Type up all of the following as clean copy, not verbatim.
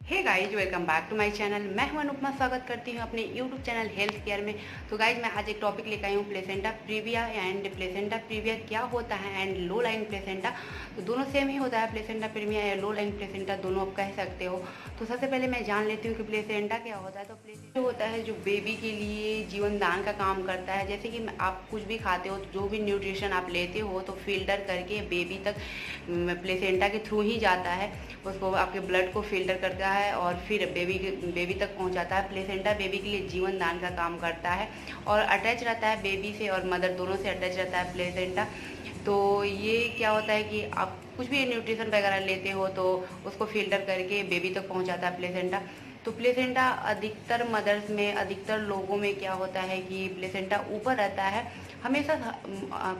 Hey guys, welcome back to my channel. मैं हूं अनुपमा, स्वागत करती हूं अपने यूट्यूब चैनल हेल्थ केयर में। तो गाइज, मैं आज एक टॉपिक लेकर आई हूं placenta previa and placenta previa क्या होता है एंड लो लाइन प्लेसेंटा। तो दोनों सेम ही होता है, प्लेसेंटा प्रीविया या लो लाइन प्लेसेंटा दोनों आप कह सकते हो। तो सबसे पहले मैं जान लेती हूँ कि प्लेसेंटा क्या होता है। तो प्लेसेंटा होता है जो बेबी के लिए जीवन दान का काम करता है। जैसे कि आप कुछ भी खाते हो, जो भी न्यूट्रिशन आप लेते हो तो फिल्टर करके बेबी तक प्लेसेंटा के थ्रू ही जाता है। उसको आपके ब्लड को फिल्टर करता है और फिर बेबी तक पहुंचाता है। प्लेसेंटा बेबी के लिए जीवन दान का काम करता है और अटैच रहता है बेबी से, और मदर दोनों से अटैच रहता है प्लेसेंटा। तो ये क्या होता है कि आप कुछ भी न्यूट्रिशन वगैरह लेते हो तो उसको फिल्टर करके बेबी तक पहुंचाता है प्लेसेंटा। तो प्लेसेंटा अधिकतर मदर्स में, अधिकतर लोगों में क्या होता है कि प्लेसेंटा ऊपर रहता है, हमेशा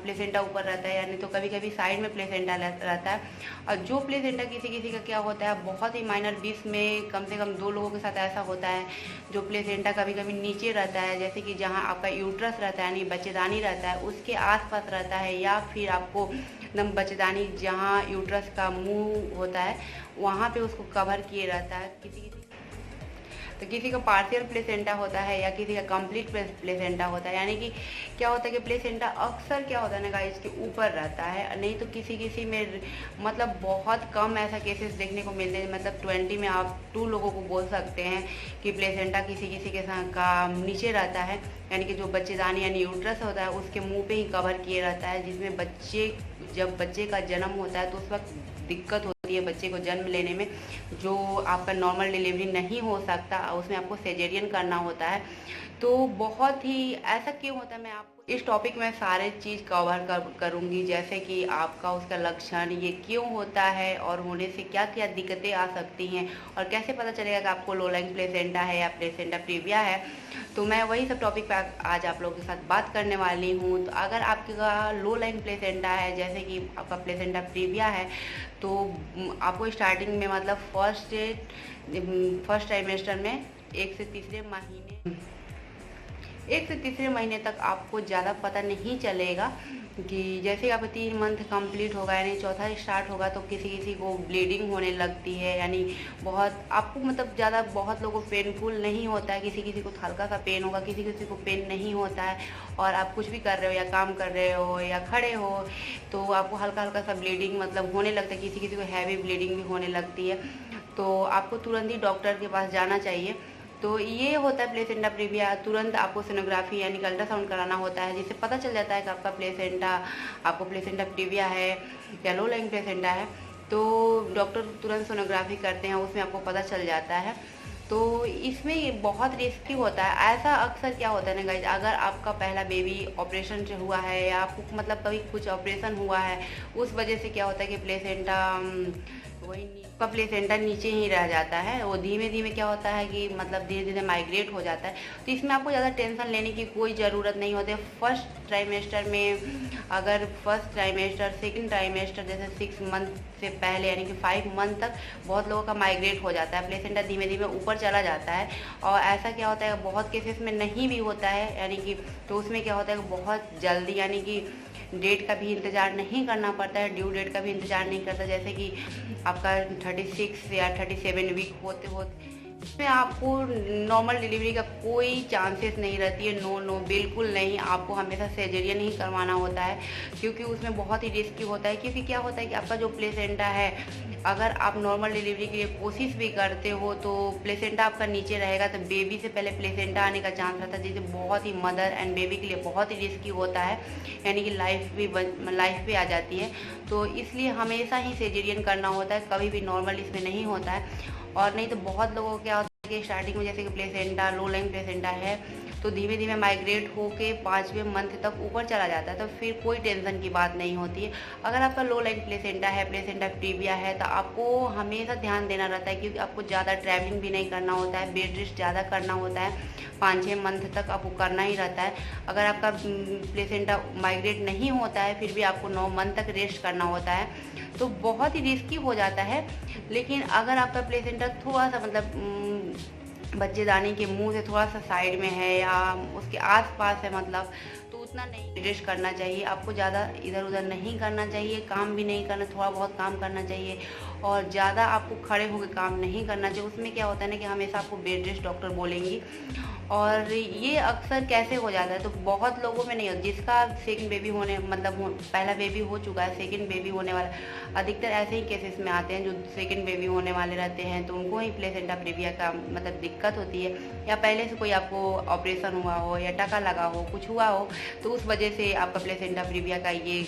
प्लेसेंटा ऊपर रहता है, यानी तो कभी कभी साइड में प्लेसेंटा रहता है। और जो प्लेसेंटा किसी किसी का क्या होता है, बहुत ही माइनर 20 में कम से कम 2 लोगों के साथ ऐसा होता है जो प्लेसेंटा कभी कभी नीचे रहता है, जैसे कि जहाँ आपका यूट्रस रहता है यानी बच्चेदानी रहता है उसके आसपास रहता है, या फिर आपको एकदम बच्चेदानी जहाँ यूट्रस का मुंह होता है वहाँ पे उसको कवर किए रहता है। किसी का पार्शियल प्लेसेंटा होता है या किसी का कंप्लीट प्लेसेंटा होता है। यानी कि क्या होता है कि प्लेसेंटा अक्सर क्या होता है ना गाइस, इसके ऊपर रहता है, नहीं तो किसी किसी में मतलब बहुत कम ऐसा केसेस देखने को मिलते हैं। मतलब 20 में आप 2 लोगों को बोल सकते हैं कि प्लेसेंटा किसी किसी के साथ का नीचे रहता है, यानी कि जो बच्चेदानी यानी यूट्रस होता है उसके मुंह पे ही कवर किए रहता है, जिसमें जब बच्चे का जन्म होता है तो उस वक्त दिक्कत होती है बच्चे को जन्म लेने में, जो आपका नॉर्मल डिलीवरी नहीं हो सकता, उसमें आपको सेजेरियन करना होता है। तो बहुत ही ऐसा क्यों होता है, मैं आपको इस टॉपिक में सारे चीज़ कवर करूँगी, जैसे कि आपका उसका लक्षण, ये क्यों होता है और होने से क्या क्या दिक्कतें आ सकती हैं, और कैसे पता चलेगा कि आपको लो लाइन प्लेसेंटा है या प्लेसेंटा प्रीविया है। तो मैं वही सब टॉपिक पे आज आप लोगों के साथ बात करने वाली हूँ। तो अगर आपका लो लाइन प्लेसेंटा है, जैसे कि आपका प्लेसेंटा प्रीविया है, तो आपको स्टार्टिंग में मतलब फर्स्ट ट्राइमेस्टर में 1 से तीसरे महीने तक आपको ज़्यादा पता नहीं चलेगा कि जैसे आपका 3 मंथ कंप्लीट होगा यानी चौथा स्टार्ट होगा तो किसी किसी को ब्लीडिंग होने लगती है, यानी बहुत आपको मतलब ज़्यादा बहुत लोगों को पेनफुल नहीं होता है, किसी किसी को हल्का सा पेन होगा, किसी किसी को पेन नहीं होता है। और आप कुछ भी कर रहे हो या काम कर रहे हो या खड़े हो तो आपको हल्का हल्का सा ब्लीडिंग मतलब होने लगता है, किसी किसी को हैवी ब्लीडिंग भी होने लगती है। तो आपको तुरंत ही डॉक्टर के पास जाना चाहिए। तो ये होता है प्लेसेंटा प्रीविया। तुरंत आपको सोनोग्राफी यानी कि अल्ट्रासाउंड कराना होता है, जिससे पता चल जाता है कि आपको प्लेसेंटा प्रीविया है या लो लाइन प्लेसेंटा है। तो डॉक्टर तुरंत सोनोग्राफी करते हैं, उसमें आपको पता चल जाता है। तो इसमें ये बहुत रिस्की होता है। ऐसा अक्सर क्या होता है ना गाइज, अगर आपका पहला बेबी ऑपरेशन से हुआ है या आपको मतलब कभी कुछ ऑपरेशन हुआ है, उस वजह से क्या होता है कि प्लेसेंटा वही का प्लेसेंटा नीचे ही रह जाता है, वो धीमे धीमे क्या होता है कि मतलब धीरे धीरे माइग्रेट हो जाता है। तो इसमें आपको ज़्यादा टेंशन लेने की कोई ज़रूरत नहीं होती है। फर्स्ट ट्राइमेस्टर में, अगर फर्स्ट ट्राइमेस्टर सेकंड ट्राइमेस्टर जैसे 6 मंथ से पहले यानी कि 5 मंथ तक बहुत लोगों का माइग्रेट हो जाता है, प्लेसेंटा धीमे धीमे ऊपर चला जाता है। और ऐसा क्या होता है बहुत केसेस में नहीं भी होता है, यानी कि तो उसमें क्या होता है कि बहुत जल्दी यानी कि डेट का भी इंतज़ार नहीं करना पड़ता है, ड्यू डेट का भी इंतज़ार नहीं करता। जैसे कि आपका 36 या 37 वीक होते होते इसमें आपको नॉर्मल डिलीवरी का कोई चांसेस नहीं रहती है। नो बिल्कुल नहीं, आपको हमेशा सर्जरियन ही करवाना होता है, क्योंकि उसमें बहुत ही रिस्की होता है। क्योंकि क्या होता है कि आपका जो प्लेसेंटा है, अगर आप नॉर्मल डिलीवरी के लिए कोशिश भी करते हो तो प्लेसेंटा आपका नीचे रहेगा, तो बेबी से पहले प्लेसेंटा आने का चांस रहता है, जिससे बहुत ही मदर एंड बेबी के लिए बहुत ही रिस्की होता है, यानी कि लाइफ भी आ जाती है। तो इसलिए हमेशा ही सर्जरियन करना होता है, कभी भी नॉर्मल इसमें नहीं होता है। और नहीं तो बहुत लोगों को क्या होता है कि स्टार्टिंग में जैसे कि प्लेसेंटा लो लाइन प्लेसेंटा है तो धीमे धीमे माइग्रेट होके 5वें मंथ तक ऊपर चला जाता है, तो फिर कोई टेंशन की बात नहीं होती है। अगर आपका लो लाइन प्लेसेंटा है, प्लेसेंटा प्रीविया है, तो आपको हमेशा ध्यान देना रहता है, क्योंकि आपको ज़्यादा ट्रैवलिंग भी नहीं करना होता है, बेड रेस्ट ज़्यादा करना होता है, 5-6 मंथ तक आपको करना ही रहता है। अगर आपका प्लेसेंटा माइग्रेट नहीं होता है फिर भी आपको 9 मंथ तक रेस्ट करना होता है, तो बहुत ही रिस्की हो जाता है। लेकिन अगर आपका प्लेसेंटा थोड़ा सा मतलब बच्चेदानी के मुंह से थोड़ा सा साइड में है या उसके आसपास है, मतलब तो उतना नहीं रेस्ट करना चाहिए, आपको ज़्यादा इधर उधर नहीं करना चाहिए, काम भी नहीं करना, थोड़ा बहुत काम करना चाहिए और ज़्यादा आपको खड़े होकर काम नहीं करना चाहिए। उसमें क्या होता है ना कि हमेशा आपको बेड रेस्ट डॉक्टर बोलेंगी और ये अक्सर कैसे हो जाता है तो बहुत लोगों में नहीं होता। जिसका सेकंड बेबी होने मतलब पहला बेबी हो चुका है, सेकंड बेबी होने वाला, अधिकतर ऐसे ही केसेस में आते हैं जो सेकंड बेबी होने वाले रहते हैं, तो उनको ही प्लेसेंटा प्रीविया का मतलब दिक्कत होती है, या पहले से कोई आपको ऑपरेशन हुआ हो या टका लगा हो, कुछ हुआ हो, तो उस वजह से आपका प्लेसेंटा प्रीविया का ये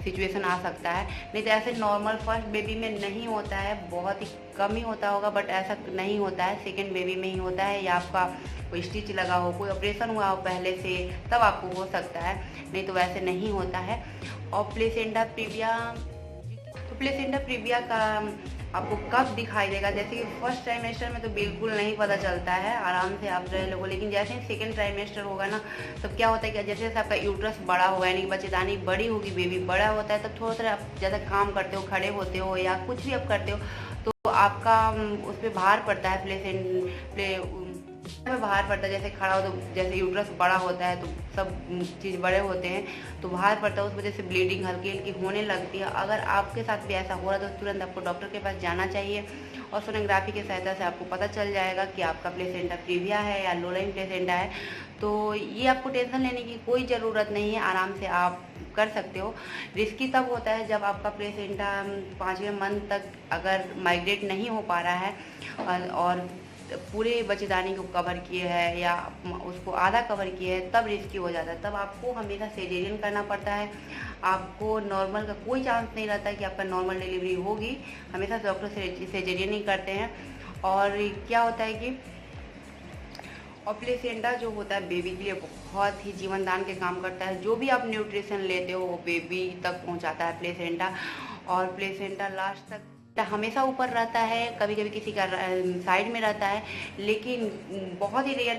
सिचुएशन आ सकता है। नहीं तो ऐसे नॉर्मल फर्स्ट बेबी में नहीं होता है, बहुत ही कम ही होता होगा, बट ऐसा नहीं होता है, सेकेंड बेबी में ही होता है, या आपका कोई स्टिच लगा हो, कोई ऑपरेशन हुआ हो पहले से, तब आपको हो सकता है, नहीं तो वैसे नहीं होता है। और प्लेसेंटा प्रीविया, तो प्लेसेंटा प्रीविया का आपको कब दिखाई देगा, जैसे कि फर्स्ट ट्राइमेस्टर में तो बिल्कुल नहीं पता चलता है, आराम से आप रह लोगो, लेकिन जैसे ही सेकेंड ट्राइमेस्टर होगा ना, तब क्या होता है कि जैसे जैसे आपका यूट्रस बड़ा होगा, यानी कि बच्चेदानी बड़ी होगी, बेबी बड़ा होता है, तब थोड़ा थोड़ा आप ज़्यादा काम करते हो, खड़े होते हो या कुछ भी आप करते हो, तो आपका उस पर भार पड़ता है, में बाहर पड़ता है। जैसे खड़ा हो तो जैसे यूट्रस बड़ा होता है तो सब चीज़ बड़े होते हैं तो बाहर पड़ता है, उस वजह से ब्लीडिंग हल्की हल्की होने लगती है। अगर आपके साथ भी ऐसा हो रहा है तो तुरंत आपको डॉक्टर के पास जाना चाहिए और सोनोग्राफी की सहायता से आपको पता चल जाएगा कि आपका प्लेसेंटा प्रीविया है या लो लाइन प्लेसेंटा है। तो ये आपको टेंशन लेने की कोई ज़रूरत नहीं है, आराम से आप कर सकते हो। रिस्की तब होता है जब आपका प्लेसेंटा 5वें मंथ तक अगर माइग्रेट नहीं हो पा रहा है और पूरे बच्चेदानी को कवर किए है या उसको आधा कवर किए है, तब रिस्की हो जाता है। तब आपको हमेशा सिजेरियन करना पड़ता है, आपको नॉर्मल का कोई चांस नहीं रहता है कि आपका नॉर्मल डिलीवरी होगी, हमेशा डॉक्टर सिजेरियन ही करते हैं। और क्या होता है कि और प्लेसेंटा जो होता है बेबी के लिए बहुत ही जीवनदान के काम करता है। जो भी आप न्यूट्रिशन लेते हो वो बेबी तक पहुंचाता है प्लेसेंटा, और प्लेसेंटा लास्ट तक हमेशा ऊपर रहता है, कभी कभी किसी का साइड में रहता है, लेकिन बहुत ही रेयर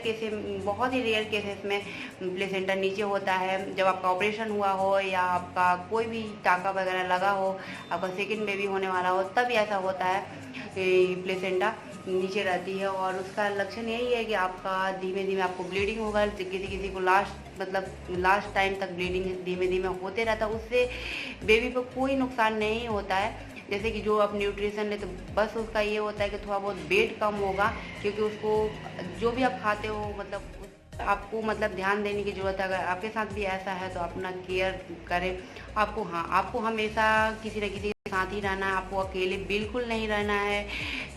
केसेस में प्लेसेंटा नीचे होता है। जब आपका ऑपरेशन हुआ हो या आपका कोई भी टाका वगैरह लगा हो, आपका सेकंड बेबी होने वाला हो, तब ऐसा होता है प्लेसेंटा नीचे रहती है। और उसका लक्षण यही है कि आपका धीमे धीमे आपको ब्लीडिंग होगा, किसी को लास्ट टाइम तक ब्लीडिंग धीमे धीमे होते रहता है। उससे बेबी पर कोई नुकसान नहीं होता है। जैसे कि जो आप न्यूट्रिशन ले तो बस उसका ये होता है कि थोड़ा बहुत वेट कम होगा, क्योंकि उसको जो भी आप खाते हो मतलब आपको मतलब ध्यान देने की ज़रूरत है। अगर आपके साथ भी ऐसा है तो अपना केयर करें। आपको हमेशा किसी न किसी के साथ ही रहना है, आपको अकेले बिल्कुल नहीं रहना है,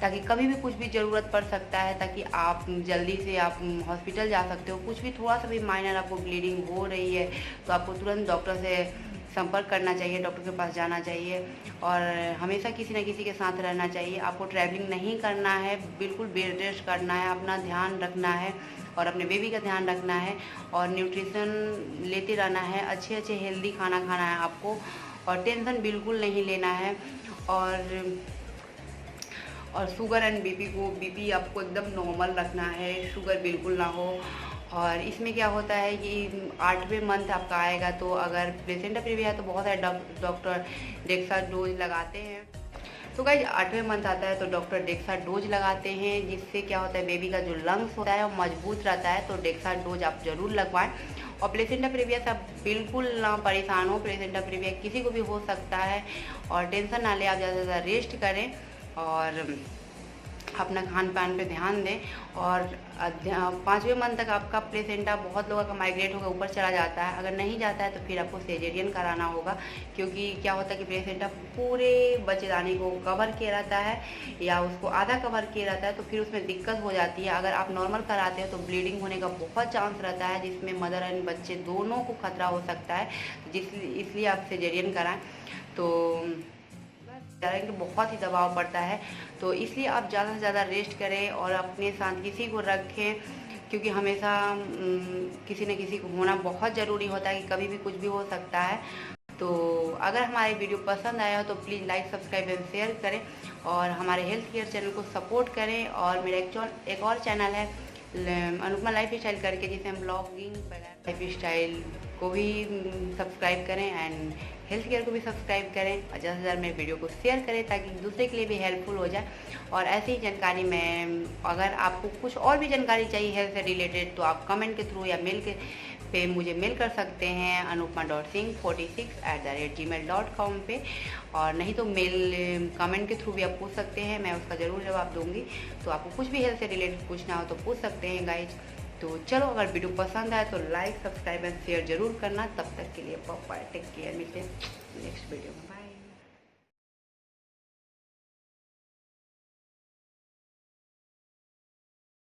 ताकि कभी भी कुछ भी ज़रूरत पड़ सकता है, ताकि आप जल्दी से आप हॉस्पिटल जा सकते हो। कुछ भी थोड़ा सा भी माइनर आपको ब्लीडिंग हो रही है तो आपको तुरंत डॉक्टर से संपर्क करना चाहिए, डॉक्टर के पास जाना चाहिए और हमेशा किसी न किसी के साथ रहना चाहिए। आपको ट्रैवलिंग नहीं करना है, बिल्कुल बेड रेस्ट करना है, अपना ध्यान रखना है और अपने बेबी का ध्यान रखना है और न्यूट्रिशन लेते रहना है, अच्छे हेल्दी खाना खाना है आपको, और टेंशन बिल्कुल नहीं लेना है। और शुगर एंड बीपी आपको एकदम नॉर्मल रखना है, शुगर बिल्कुल ना हो। और इसमें क्या होता है कि 8वें मंथ आपका आएगा तो अगर प्लेसेंटा प्रीविया है तो बहुत सारे डॉक्टर डेक्सा डोज लगाते हैं। तो गाइस 8वें मंथ आता है तो डॉक्टर डेक्सा डोज लगाते हैं, जिससे क्या होता है बेबी का जो लंग्स होता है वो मजबूत रहता है। तो डेक्सा डोज आप जरूर लगवाएं। और प्लेसेंटा प्रीविया से आप बिल्कुल ना परेशान हो, प्लेसेंटा प्रीविया किसी को भी हो सकता है और टेंशन ना ले, आप ज़्यादा से ज़्यादा रेस्ट करें और अपना खान पान पे ध्यान दें। और 5वें मंथ तक आपका प्लेसेंटा बहुत लोगों का माइग्रेट होकर ऊपर चला जाता है, अगर नहीं जाता है तो फिर आपको सिजेरियन कराना होगा, क्योंकि क्या होता है कि प्लेसेंटा पूरे बच्चेदानी को कवर किया रहता है या उसको आधा कवर किया रहता है, तो फिर उसमें दिक्कत हो जाती है। अगर आप नॉर्मल कराते हैं तो ब्लीडिंग होने का बहुत चांस रहता है, जिसमें मदर एंड बच्चे दोनों को खतरा हो सकता है, इसलिए आप सिजेरियन कराएं। तो कि बहुत ही दबाव पड़ता है, तो इसलिए आप ज़्यादा से ज़्यादा रेस्ट करें और अपने साथ किसी को रखें, क्योंकि हमेशा किसी न किसी को होना बहुत ज़रूरी होता है कि कभी भी कुछ भी हो सकता है। तो अगर हमारी वीडियो पसंद आया हो तो please like subscribe and share करें और हमारे हेल्थ केयर चैनल को सपोर्ट करें। और मेरा एक और चैनल है अनुपमा लाइफ स्टाइल करके, जिसे हम ब्लॉगिंग लाइफ स्टाइल को भी सब्सक्राइब करें एंड हेल्थ केयर को भी सब्सक्राइब करें और ज़्यादा से ज़्यादा मेरे वीडियो को शेयर करें ताकि दूसरे के लिए भी हेल्पफुल हो जाए। और ऐसी ही जानकारी में अगर आपको कुछ और भी जानकारी चाहिए हेल्थ से रिलेटेड तो आप कमेंट के थ्रू या मेल पे मुझे मेल कर सकते हैं anupma.singh46@gmail.com पे, और नहीं तो मेल कमेंट के थ्रू भी आप पूछ सकते हैं, मैं उसका ज़रूर जवाब दूंगी। तो आपको कुछ भी हेल्थ से रिलेटेड पूछना हो तो पूछ सकते हैं गाइज। तो चलो, अगर वीडियो पसंद आए तो लाइक, सब्सक्राइब एंड शेयर जरूर करना। तब तक के लिए बाय, टेक केयर, मिलते हैं नेक्स्ट वीडियो में। बाय।